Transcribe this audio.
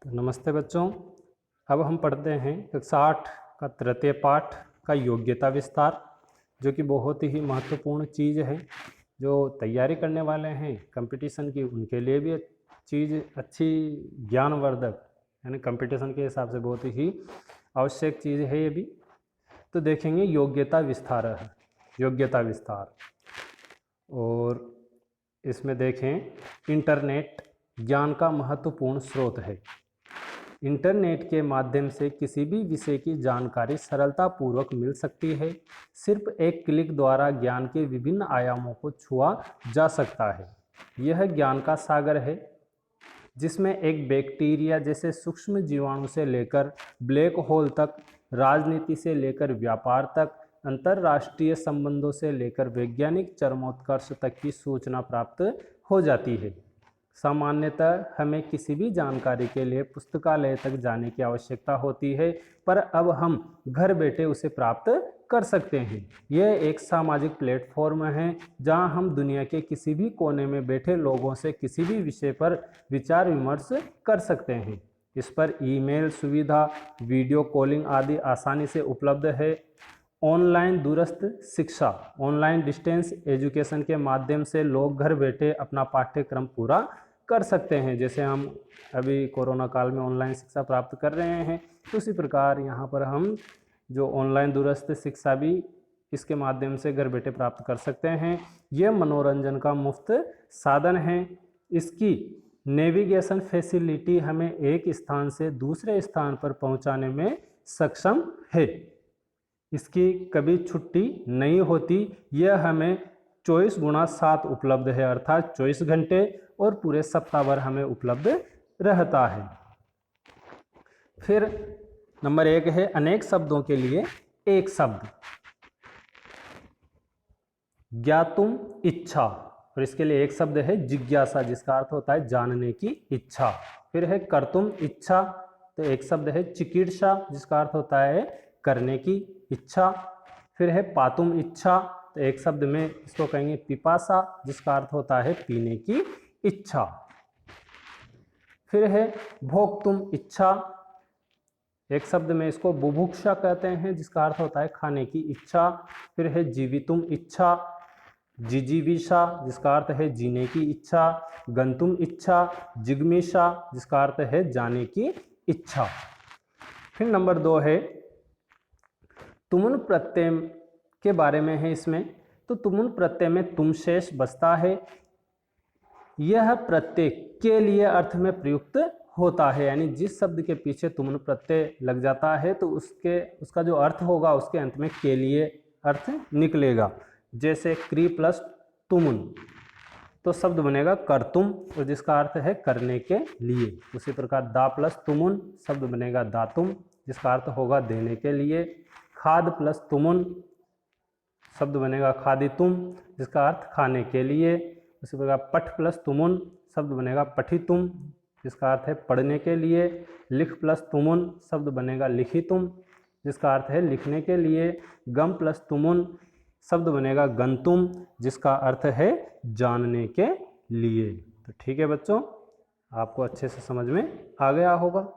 तो नमस्ते बच्चों। अब हम पढ़ते हैं कक्षा 8 का तृतीय पाठ का योग्यता विस्तार, जो कि बहुत ही महत्वपूर्ण चीज़ है। जो तैयारी करने वाले हैं कंपटीशन की, उनके लिए भी चीज़ अच्छी ज्ञानवर्धक, यानी कंपटीशन के हिसाब से बहुत ही आवश्यक चीज़ है ये भी। तो देखेंगे योग्यता विस्तार है, योग्यता विस्तार। और इसमें देखें, इंटरनेट ज्ञान का महत्वपूर्ण स्रोत है। इंटरनेट के माध्यम से किसी भी विषय की जानकारी सरलतापूर्वक मिल सकती है। सिर्फ एक क्लिक द्वारा ज्ञान के विभिन्न आयामों को छुआ जा सकता है। यह ज्ञान का सागर है, जिसमें एक बैक्टीरिया जैसे सूक्ष्म जीवाणु से लेकर ब्लैक होल तक, राजनीति से लेकर व्यापार तक, अंतर्राष्ट्रीय संबंधों से लेकर वैज्ञानिक चरमोत्कर्ष तक की सूचना प्राप्त हो जाती है। सामान्यतः हमें किसी भी जानकारी के लिए पुस्तकालय तक जाने की आवश्यकता होती है, पर अब हम घर बैठे उसे प्राप्त कर सकते हैं। यह एक सामाजिक प्लेटफॉर्म है, जहां हम दुनिया के किसी भी कोने में बैठे लोगों से किसी भी विषय पर विचार विमर्श कर सकते हैं। इस पर ईमेल सुविधा, वीडियो कॉलिंग आदि आसानी से उपलब्ध है। ऑनलाइन दूरस्थ शिक्षा, ऑनलाइन डिस्टेंस एजुकेशन के माध्यम से लोग घर बैठे अपना पाठ्यक्रम पूरा कर सकते हैं। जैसे हम अभी कोरोना काल में ऑनलाइन शिक्षा प्राप्त कर रहे हैं, तो उसी प्रकार यहाँ पर हम जो ऑनलाइन दूरस्थ शिक्षा भी इसके माध्यम से घर बैठे प्राप्त कर सकते हैं। यह मनोरंजन का मुफ्त साधन है। इसकी नेविगेशन फैसिलिटी हमें एक स्थान से दूसरे स्थान पर पहुँचाने में सक्षम है। इसकी कभी छुट्टी नहीं होती। यह हमें 24x7 उपलब्ध है, अर्थात 24 घंटे और पूरे सप्ताह भर हमें उपलब्ध रहता है। फिर नंबर 1 है अनेक शब्दों के लिए एक शब्द। ज्ञातुम इच्छा, और इसके लिए एक शब्द है जिज्ञासा, जिसका अर्थ होता है जानने की इच्छा। फिर है कर्तुम इच्छा, तो एक शब्द है चिकीर्षा, जिसका अर्थ होता है करने की इच्छा। फिर है पातुम इच्छा, तो एक शब्द में इसको कहेंगे पिपासा, जिसका अर्थ होता है पीने की इच्छा। फिर है भोक्तुम इच्छा, एक शब्द में इसको बुभुक्षा कहते हैं, जिसका अर्थ होता है खाने की इच्छा। फिर है जीवितुम इच्छा, जिजीविषा, जिसका अर्थ है जीने की इच्छा। गंतुम इच्छा, जिग्मिषा, जिसका अर्थ है जाने की इच्छा। फिर नंबर 2 है तुमुन प्रत्यय के बारे में है इसमें। तो तुमुन प्रत्यय में तुम शेष बचता है। यह प्रत्यय के लिए अर्थ में प्रयुक्त होता है, यानी जिस शब्द के पीछे तुमुन प्रत्यय लग जाता है तो उसका जो अर्थ होगा उसके अंत में के लिए अर्थ निकलेगा। जैसे क्री प्लस तुमुन, तो शब्द बनेगा करतुम, और जिसका अर्थ है करने के लिए। उसी प्रकार दा प्लस तुमुन, शब्द बनेगा दातुम, जिसका अर्थ होगा देने के लिए। खाद प्लस तुमुन, शब्द बनेगा खादितुम, जिसका अर्थ खाने के लिए। उसी प्रकार पठ प्लस तुमुन, शब्द बनेगा पठितुम, जिसका अर्थ है पढ़ने के लिए। लिख प्लस तुमुन, शब्द बनेगा लिखितुम, जिसका अर्थ है लिखने के लिए। गम प्लस तुमुन, शब्द बनेगा गंतुम, जिसका अर्थ है जानने के लिए। तो ठीक है बच्चों, आपको अच्छे से समझ में आ गया होगा।